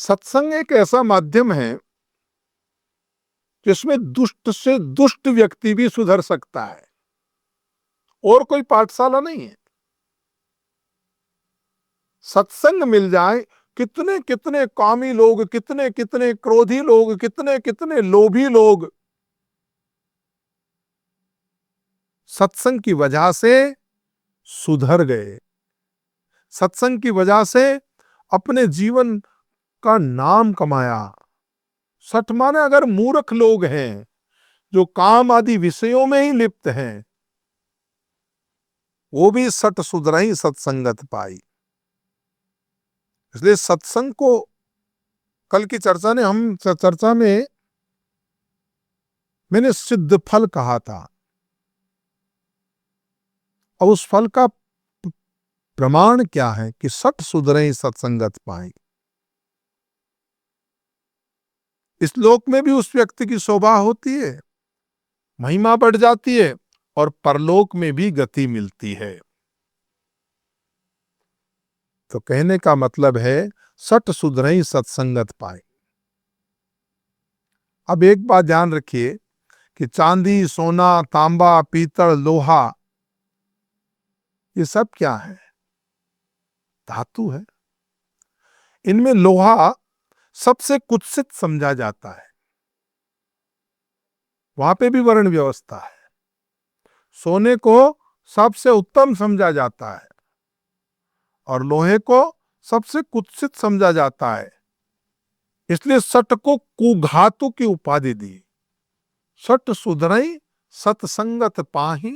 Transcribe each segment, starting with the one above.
सत्संग एक ऐसा माध्यम है जिसमें दुष्ट से दुष्ट व्यक्ति भी सुधर सकता है। और कोई पाठशाला नहीं है। सत्संग मिल जाए, कितने कितने कामी लोग, कितने कितने क्रोधी लोग, कितने कितने लोभी लोग सत्संग की वजह से सुधर गए। सत्संग की वजह से अपने जीवन का नाम कमाया। सठ माने अगर मूर्ख लोग हैं जो काम आदि विषयों में ही लिप्त हैं, वो भी सठ सुधरई सत्संगत पाई। इसलिए सत्संग को कल की चर्चा में मैंने सिद्ध फल कहा था, और उस फल का प्रमाण क्या है कि सठ सुधरई सत्संगत पाई। इस लोक में भी उस व्यक्ति की शोभा होती है, महिमा बढ़ जाती है, और परलोक में भी गति मिलती है। तो कहने का मतलब है सठ सुधरई सत्संगत पाई। अब एक बात ध्यान रखिए कि चांदी, सोना, तांबा, पीतल, लोहा, ये सब क्या है? धातु है। इनमें लोहा सबसे कुत्सित समझा जाता है, वहां पे भी वर्ण व्यवस्था है। सोने को सबसे उत्तम समझा जाता है और लोहे को सबसे कुत्सित समझा जाता है। इसलिए सठ को कुघातु की उपाधि दी। सठ सुधरई सत्संगत पाही,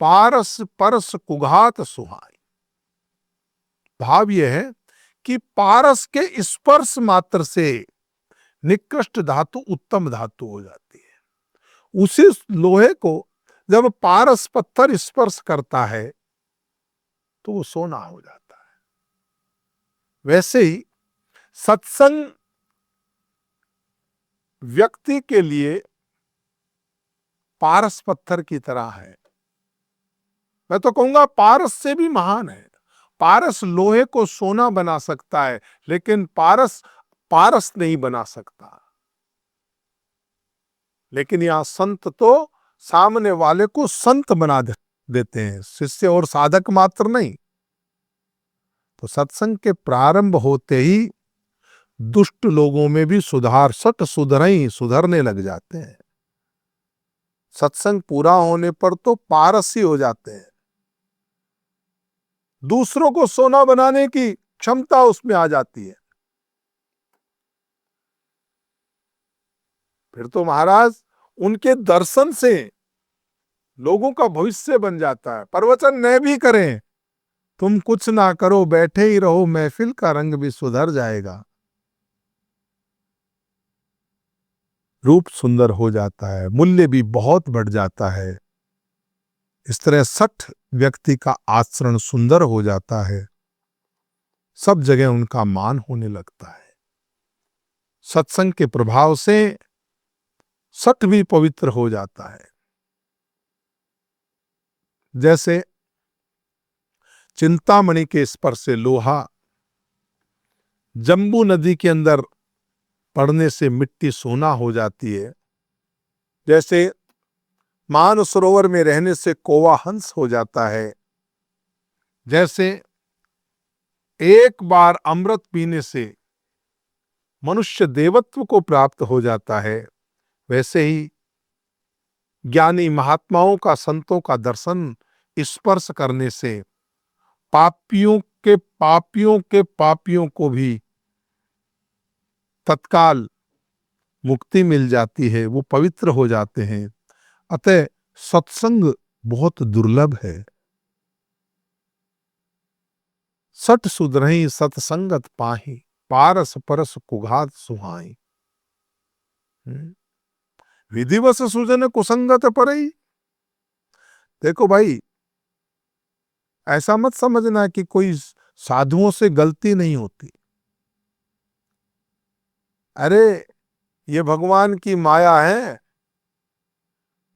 पारस परस कुघात सुहाई। भाव यह है कि पारस के स्पर्श मात्र से निकृष्ट धातु उत्तम धातु हो जाती है। उसी लोहे को जब पारस पत्थर स्पर्श करता है तो वो सोना हो जाता है। वैसे ही सत्संग व्यक्ति के लिए पारस पत्थर की तरह है। मैं तो कहूंगा पारस से भी महान है। पारस लोहे को सोना बना सकता है, लेकिन पारस पारस नहीं बना सकता। लेकिन यहां संत तो सामने वाले को संत बना देते हैं, शिष्य और साधक मात्र नहीं। तो सत्संग के प्रारंभ होते ही दुष्ट लोगों में भी सुधार, सठ सुधरई, सुधरने लग जाते हैं। सत्संग पूरा होने पर तो पारसी हो जाते हैं। दूसरों को सोना बनाने की क्षमता उसमें आ जाती है। फिर तो महाराज उनके दर्शन से लोगों का भविष्य बन जाता है। प्रवचन न भी करें, तुम कुछ ना करो, बैठे ही रहो, महफिल का रंग भी सुधर जाएगा। रूप सुंदर हो जाता है, मूल्य भी बहुत बढ़ जाता है। इस तरह सठ व्यक्ति का आचरण सुंदर हो जाता है, सब जगह उनका मान होने लगता है। सत्संग के प्रभाव से सठ भी पवित्र हो जाता है। जैसे चिंतामणि के स्पर्श से लोहा जंबू नदी के अंदर पड़ने से मिट्टी सोना हो जाती है, जैसे मानसरोवर में रहने से कौवा हंस हो जाता है, जैसे एक बार अमृत पीने से मनुष्य देवत्व को प्राप्त हो जाता है, वैसे ही ज्ञानी महात्माओं का, संतों का दर्शन स्पर्श करने से पापियों को भी तत्काल मुक्ति मिल जाती है, वो पवित्र हो जाते हैं। अतः सत्संग बहुत दुर्लभ है। सठ सुधरई सत्संगत पाही, पारस परस कुघात सुहाई। विधिवश सुजन कुसंगत परई। देखो भाई, ऐसा मत समझना कि कोई साधुओं से गलती नहीं होती। अरे ये भगवान की माया है,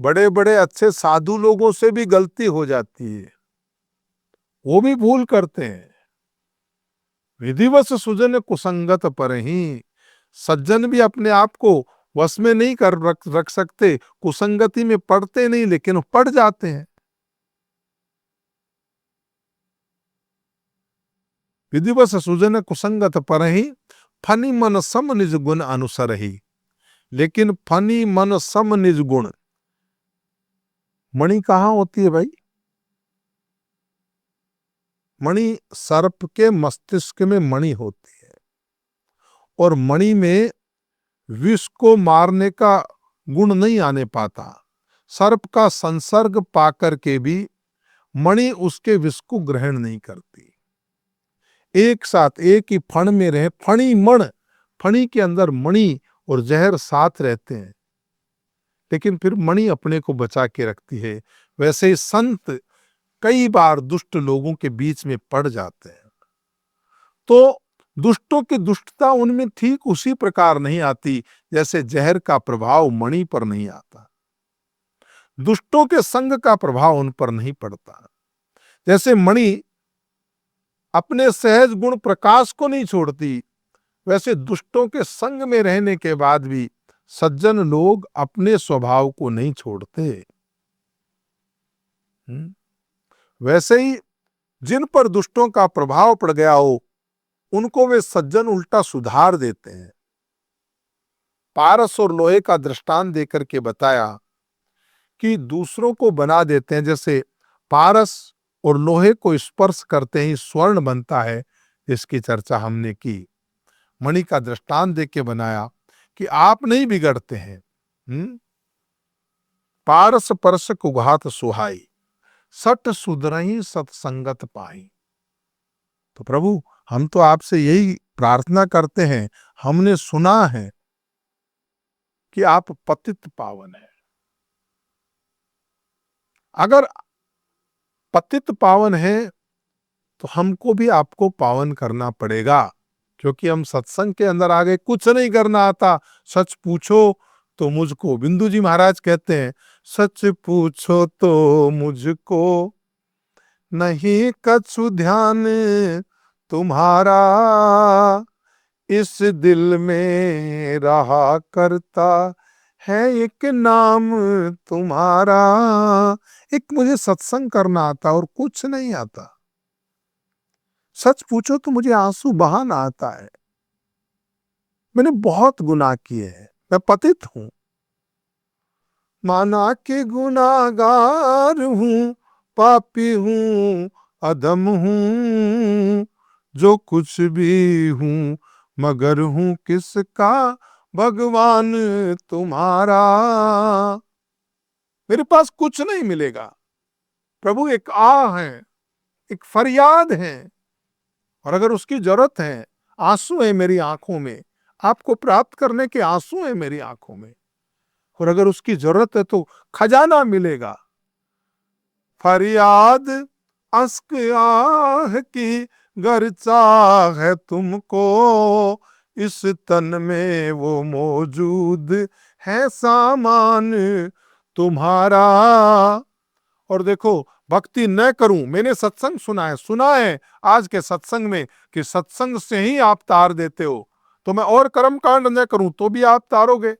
बड़े बड़े अच्छे साधु लोगों से भी गलती हो जाती है, वो भी भूल करते हैं। विधिवश सुजन कुसंगत पर ही। सज्जन भी अपने आप को वश में नहीं कर रख सकते, कुसंगति में पड़ते नहीं, लेकिन पड़ जाते हैं। विधिवश सुजन कुसंगत पर ही, फनी मन सम निज गुण अनुसर ही। लेकिन फनी मन सम निज गुण, मणि कहाँ होती है भाई? मणि सर्प के मस्तिष्क में मणि होती है, और मणि में विष को मारने का गुण नहीं आने पाता। सर्प का संसर्ग पाकर के भी मणि उसके विष को ग्रहण नहीं करती। एक साथ एक ही फण में रहे, फणी मण, फणी के अंदर मणि और जहर साथ रहते हैं, लेकिन फिर मणि अपने को बचा के रखती है। वैसे ही संत कई बार दुष्ट लोगों के बीच में पड़ जाते हैं, तो दुष्टों की दुष्टता उनमें ठीक उसी प्रकार नहीं आती जैसे जहर का प्रभाव मणि पर नहीं आता। दुष्टों के संग का प्रभाव उन पर नहीं पड़ता। जैसे मणि अपने सहज गुण प्रकाश को नहीं छोड़ती, वैसे दुष्टों के संग में रहने के बाद भी सज्जन लोग अपने स्वभाव को नहीं छोड़ते। वैसे ही जिन पर दुष्टों का प्रभाव पड़ गया हो, उनको वे सज्जन उल्टा सुधार देते हैं। पारस और लोहे का दृष्टांत देकर के बताया कि दूसरों को बना देते हैं। जैसे पारस और लोहे को स्पर्श करते ही स्वर्ण बनता है, इसकी चर्चा हमने की। मणि का दृष्टांत देख के बनाया कि आप नहीं बिगड़ते हैं। पारस परस कुघात सुहाई, सट सुधरही सत्संगत पाई। तो प्रभु, हम तो आपसे यही प्रार्थना करते हैं, हमने सुना है कि आप पतित पावन हैं। अगर पतित पावन है तो हमको भी आपको पावन करना पड़ेगा, क्योंकि हम सत्संग के अंदर आगे कुछ नहीं करना आता। सच पूछो तो मुझको, बिंदु जी महाराज कहते हैं, सच पूछो तो मुझको नहीं कछु ध्यान तुम्हारा, इस दिल में रहा करता है एक नाम तुम्हारा। एक मुझे सत्संग करना आता और कुछ नहीं आता। सच पूछो तो मुझे आंसू बहाना आता है। मैंने बहुत गुनाह किए हैं, मैं पतित हूं, माना के गुनाहगार हूं, पापी हूं, अधम हूं, जो कुछ भी हूं मगर हूं किसका भगवान तुम्हारा। मेरे पास कुछ नहीं मिलेगा प्रभु, एक आह है, एक फरियाद है, और अगर उसकी जरूरत है, आंसू है मेरी आंखों में, आपको प्राप्त करने के आंसू है मेरी आंखों में, और अगर उसकी जरूरत है तो खजाना मिलेगा। फरियाद अस्क आह की गर चाह है तुमको, इस तन में वो मौजूद है सामान तुम्हारा। और देखो, भक्ति न करूं, मैंने सत्संग सुना है आज के सत्संग में कि सत्संग से ही आप तार देते हो, तो मैं और कर्म कांड न करूं तो भी आप तारोगे।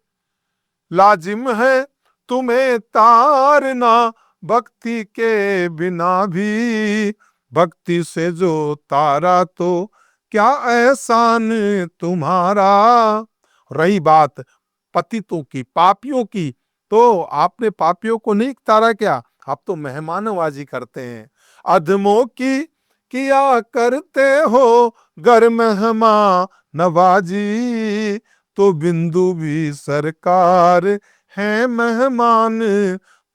लाजिम है तुम्हें तारना भक्ति के बिना भी, भक्ति से जो तारा तो क्या एहसान तुम्हारा। रही बात पतितों की, पापियों की, तो आपने पापियों को नहीं तारा क्या? आप तो मेहमानवाजी करते हैं। अधमों की किया करते हो गर मेहमान नवाजी, तो बिंदु भी सरकार है मेहमान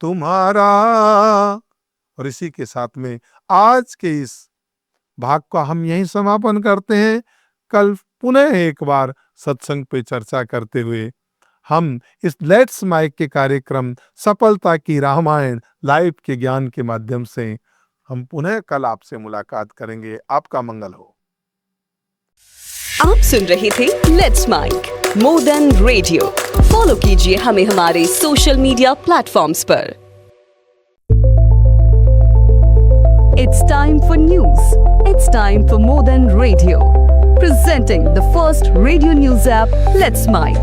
तुम्हारा। और इसी के साथ में आज के इस भाग का हम यहीं समापन करते हैं। कल पुनः एक बार सत्संग पे चर्चा करते हुए हम इस लेट्स माइक के कार्यक्रम सफलता की रामायण लाइव के ज्ञान के माध्यम से हम पुनः कल आपसे मुलाकात करेंगे। आपका मंगल हो। आप सुन रहे थे let's mike more than radio. Follow कीजिए हमें हमारे सोशल मीडिया प्लेटफॉर्म्स पर। It's time for news. It's time for more than radio. presenting the first radio news app, Let's Mike.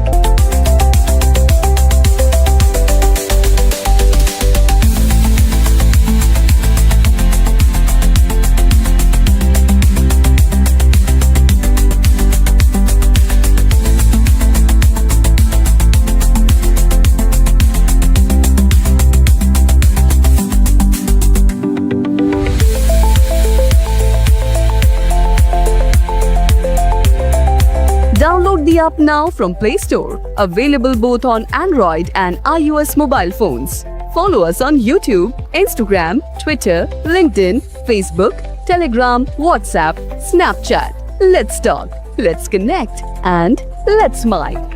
Download the app now from Play Store. Available both on Android and iOS mobile phones. Follow us on YouTube, Instagram, Twitter, LinkedIn, Facebook, Telegram, WhatsApp, Snapchat. Let's talk, let's connect, and let's Mike.